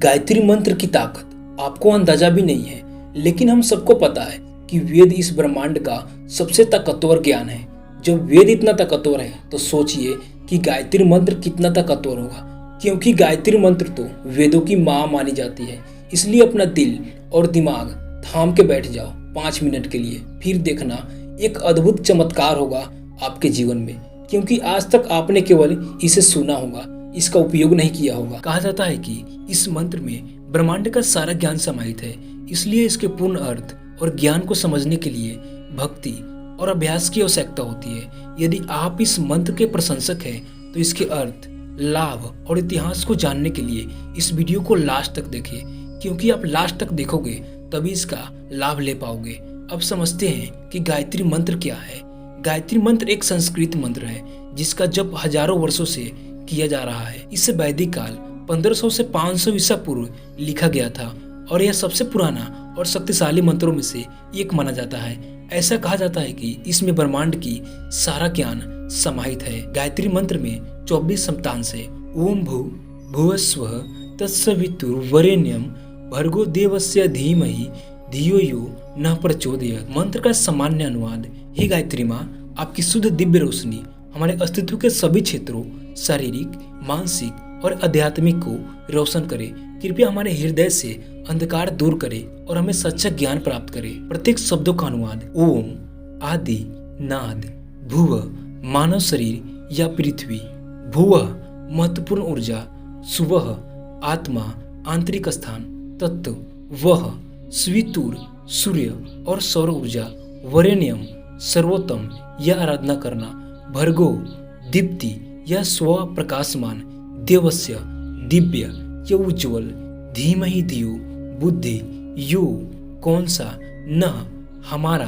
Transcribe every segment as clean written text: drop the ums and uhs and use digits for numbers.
गायत्री मंत्र की ताकत आपको अंदाजा भी नहीं है, लेकिन हम सबको पता है कि वेद इस ब्रह्मांड का सबसे ताकतवर ज्ञान है। जब वेद इतना ताकतवर है तो सोचिए कि गायत्री मंत्र कितना ताकतवर होगा, क्योंकि गायत्री मंत्र तो वेदों की माँ मानी जाती है। इसलिए अपना दिल और दिमाग थाम के बैठ जाओ 5 मिनट के लिए, फिर देखना एक अद्भुत चमत्कार होगा आपके जीवन में, क्योंकि आज तक आपने केवल इसे सुना होगा, इसका उपयोग नहीं किया होगा। कहा जाता है कि इस मंत्र में ब्रह्मांड का सारा ज्ञान समाहित है, इसलिए इसके पूर्ण अर्थ और ज्ञान को समझने के लिए भक्ति और अभ्यास की आवश्यकता होती है। यदि आप इस मंत्र के प्रशंसक हैं तो इसके अर्थ, लाभ और इतिहास को जानने के लिए इस वीडियो को लास्ट तक देखिए, क्योंकि आप लास्ट तक देखोगे तभी इसका लाभ ले पाओगे। अब समझते हैं कि गायत्री मंत्र क्या है। गायत्री मंत्र एक संस्कृत मंत्र है जिसका जप हजारों वर्षों से किया जा रहा है। इसे वैदिक काल 1500 से 500 ईसा पूर्व लिखा गया था और यह सबसे पुराना और शक्तिशाली मंत्रों में से एक माना जाता है। ऐसा कहा जाता है कि इसमें ब्रह्मांड की सारा ज्ञान समाहित है। गायत्री मंत्र में 24 सप्तांश है। ओम भू भुवस्वः तत्सवितुर्वरेण्यं भर्गो देवस्य धीमहि धियो यो न प्रचोदयात्। मंत्र का सामान्य अनुवाद: हे गायत्री माँ, आपकी शुद्ध दिव्य रोशनी हमारे अस्तित्व के सभी क्षेत्रों, शारीरिक, मानसिक और आध्यात्मिक को रोशन करे। कृपया हमारे हृदय से अंधकार दूर करे और हमें सच्चा ज्ञान प्राप्त करे। प्रत्येक शब्दों का अनुवाद: ओम, आदि, नाद, भुव मानव शरीर या पृथ्वी, भुवः महत्वपूर्ण ऊर्जा, सुवह आत्मा आंतरिक स्थान, तत्व वह स्वितुर सूर्य और सौर ऊर्जा, वरेण्यम सर्वोत्तम या आराधना करना, भर्गो दीप्ति या स्व प्रकाशमान, देवस्य दिव्य या उज्ज्वल, धीमहि धियो बुद्धि यो कौन सा, न हमारा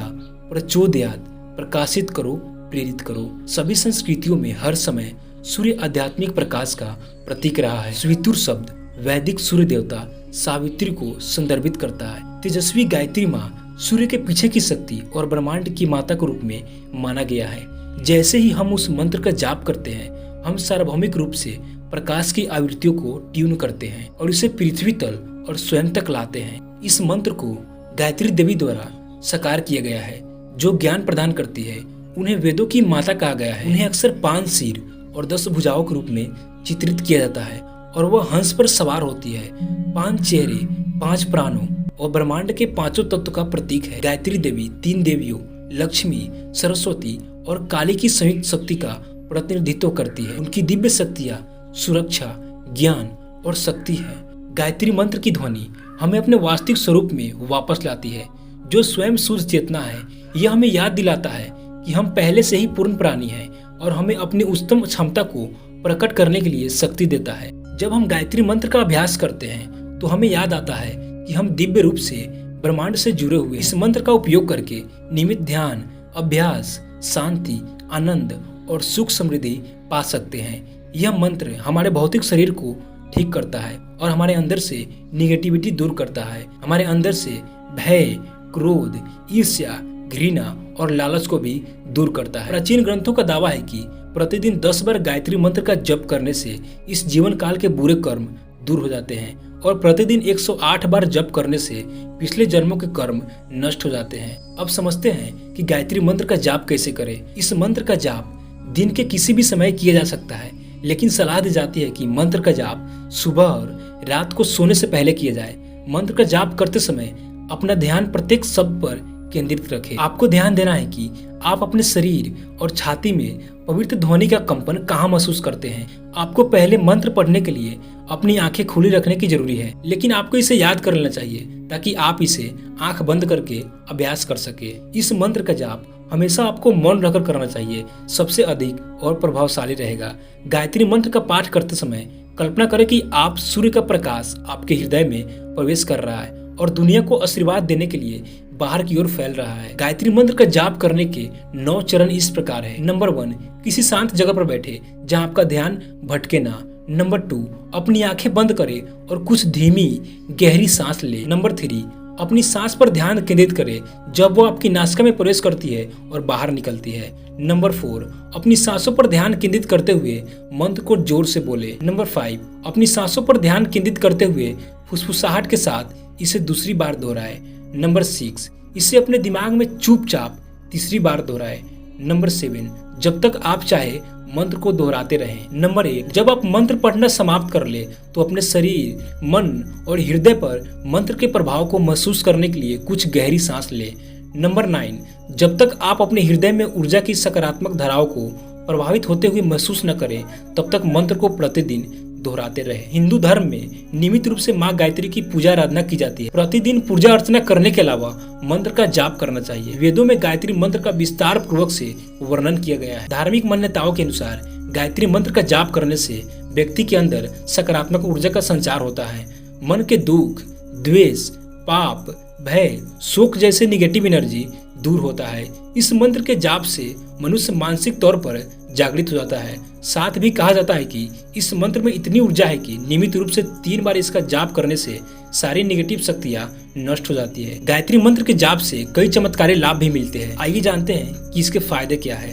प्रचोदयात् प्रकाशित करो, प्रेरित करो। सभी संस्कृतियों में हर समय सूर्य आध्यात्मिक प्रकाश का प्रतीक रहा है। स्वितुर शब्द वैदिक सूर्य देवता सावित्री को संदर्भित करता है। तेजस्वी गायत्री माँ सूर्य के पीछे की शक्ति और ब्रह्मांड की माता के रूप में माना गया है। जैसे ही हम उस मंत्र का जाप करते हैं, हम सार्वभौमिक रूप से प्रकाश की आवृत्तियों को ट्यून करते हैं और इसे पृथ्वी तल और स्वयं तक लाते हैं। इस मंत्र को गायत्री देवी द्वारा साकार किया गया है, जो ज्ञान प्रदान करती है। उन्हें वेदों की माता कहा गया है। उन्हें अक्सर 5 सिर और 10 भुजाओं के रूप में चित्रित किया जाता है और वह हंस पर सवार होती है। 5 चेहरे, 5 प्राणों और ब्रह्मांड के 5 तत्व का प्रतीक है। गायत्री देवी 3 देवियों लक्ष्मी, सरस्वती और काली की संयुक्त शक्ति का प्रतिनिधित्व करती है। उनकी दिव्य शक्तियाँ सुरक्षा, ज्ञान और शक्ति है। गायत्री मंत्र की ध्वनि हमें अपने वास्तविक स्वरूप में वापस लाती है, जो स्वयं शुद्ध चेतना है। यह हमें याद दिलाता है कि हम पहले से ही पूर्ण प्राणी हैं और हमें अपनी उच्चतम क्षमता को प्रकट करने के लिए शक्ति देता है। जब हम गायत्री मंत्र का अभ्यास करते हैं तो हमें याद आता है कि हम दिव्य रूप से ब्रह्मांड से जुड़े हुए। इस मंत्र का उपयोग करके नियमित ध्यान, अभ्यास, शांति, आनंद और सुख समृद्धि पा सकते हैं। यह मंत्र हमारे भौतिक शरीर को ठीक करता है और हमारे अंदर से निगेटिविटी दूर करता है। हमारे अंदर से भय, क्रोध, ईर्ष्या, घृणा और लालच को भी दूर करता है। प्राचीन ग्रंथों का दावा है कि प्रतिदिन 10 बार गायत्री मंत्र का जप करने से इस जीवन काल के बुरे कर्म दूर हो जाते हैं और प्रतिदिन 108 बार जप करने से पिछले जन्मों के कर्म नष्ट हो जाते हैं। अब समझते हैं कि गायत्री मंत्र का जाप कैसे करें। इस मंत्र का जाप दिन के किसी भी समय किया जा सकता है, लेकिन सलाह दी जाती है कि मंत्र का जाप सुबह और रात को सोने से पहले किया जाए। मंत्र का जाप करते समय अपना ध्यान प्रत्येक शब्द पर केंद्रित रखें। आपको ध्यान देना है कि आप अपने शरीर और छाती में पवित्र ध्वनि का कंपन कहाँ महसूस करते हैं। आपको पहले मंत्र पढ़ने के लिए अपनी आंखें खुली रखने की जरूरी है, लेकिन आपको इसे याद कर लेना चाहिए ताकि आप इसे आंख बंद करके अभ्यास कर सके। इस मंत्र का जाप हमेशा आपको मौन रखकर करना चाहिए, सबसे अधिक और प्रभावशाली रहेगा। गायत्री मंत्र का पाठ करते समय कल्पना करें कि आप सूर्य का प्रकाश आपके हृदय में प्रवेश कर रहा है और दुनिया को आशीर्वाद देने के लिए बाहर की ओर फैल रहा है। गायत्री मंत्र का जाप करने के 9 चरण इस प्रकार है। नंबर 1, किसी शांत जगह पर बैठे जहां आपका ध्यान भटके ना। नंबर 2, अपनी आंखें बंद करें और कुछ धीमी गहरी सांस ले। नंबर 3, अपनी सांस पर ध्यान केंद्रित करें जब वो आपकी नासिका में प्रवेश करती है और बाहर निकलती है। नंबर 4, अपनी सांसों पर ध्यान केंद्रित करते हुए मंत्र को जोर से बोले। नंबर 5, अपनी सांसों पर ध्यान केंद्रित करते हुए फुसफुसाहट के साथ इसे दूसरी बार दोहराए। नंबर 6, इसे अपने दिमाग में चुपचाप तीसरी बार दोहराए। नंबर 7, जब तक आप चाहे मंत्र को दोहराते रहें। नंबर 8, जब आप मंत्र पढ़ना समाप्त कर ले तो अपने शरीर, मन और हृदय पर मंत्र के प्रभाव को महसूस करने के लिए कुछ गहरी सांस ले। नंबर 9, जब तक आप अपने हृदय में ऊर्जा की सकारात्मक धाराओं को प्रभावित होते हुए महसूस न करें तब तक मंत्र को प्रतिदिन दोहराते रहे। हिंदू धर्म में नियमित रूप से माँ गायत्री की पूजा आराधना की जाती है। प्रतिदिन पूजा अर्चना करने के अलावा मंत्र का जाप करना चाहिए। वेदों में गायत्री मंत्र का विस्तार पूर्वक से वर्णन किया गया है। धार्मिक मान्यताओं के अनुसार गायत्री मंत्र का जाप करने से व्यक्ति के अंदर सकारात्मक ऊर्जा का संचार होता है। मन के दुख, द्वेष, पाप, भय, शोक जैसे निगेटिव एनर्जी दूर होता है। इस मंत्र के जाप से मनुष्य मानसिक तौर पर जागृत हो जाता है। साथ भी कहा जाता है कि इस मंत्र में इतनी ऊर्जा है कि नियमित रूप से 3 बार इसका जाप करने से सारी नेगेटिव शक्तियां नष्ट हो जाती है। गायत्री मंत्र के जाप से कई चमत्कारी लाभ भी मिलते हैं। आइए जानते हैं कि इसके फायदे क्या है।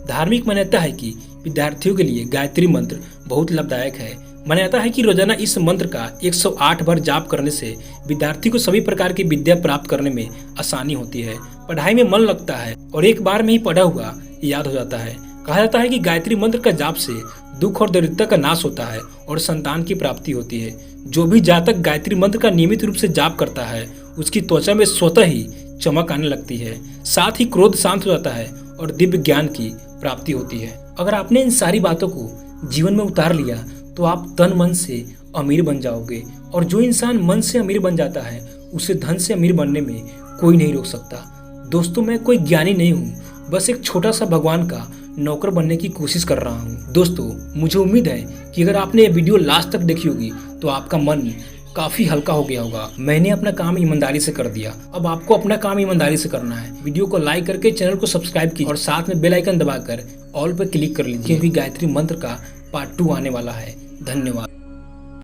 धार्मिक मान्यता है कि विद्यार्थियों के लिए गायत्री मंत्र बहुत लाभदायक है। मान्यता है कि रोजाना इस मंत्र का 108 बार जाप करने से विद्यार्थी को सभी प्रकार की विद्या प्राप्त करने में आसानी होती है। पढ़ाई में मन लगता है और एक बार में ही पढ़ा हुआ याद हो जाता है। कहा जाता है कि गायत्री मंत्र का जाप से दुख और दरिद्रता का नाश होता है और संतान की प्राप्ति होती है। जो भी जातक गायत्री मंत्र का नियमित रूप से जाप करता है उसकी त्वचा में स्वतः ही चमक आने लगती है। साथ ही क्रोध शांत हो जाता है और दिव्य ज्ञान की प्राप्ति होती है। अगर आपने इन सारी बातों को जीवन में उतार लिया तो आप तन मन से अमीर बन जाओगे। और जो इंसान मन से अमीर बन जाता है उसे धन से अमीर बनने में कोई नहीं रोक सकता। दोस्तों, मैं कोई ज्ञानी नहीं हूँ, बस एक छोटा सा भगवान का नौकर बनने की कोशिश कर रहा हूँ। दोस्तों, मुझे उम्मीद है कि अगर आपने ये वीडियो लास्ट तक देखी होगी तो आपका मन काफी हल्का हो गया होगा। मैंने अपना काम ईमानदारी से कर दिया, अब आपको अपना काम ईमानदारी से करना है। वीडियो को लाइक करके चैनल को सब्सक्राइब कीजिए और साथ में बेल आइकन दबाकर ऑल पर क्लिक कर लीजिए, क्योंकि गायत्री मंत्र का पार्ट 2 आने वाला है। धन्यवाद।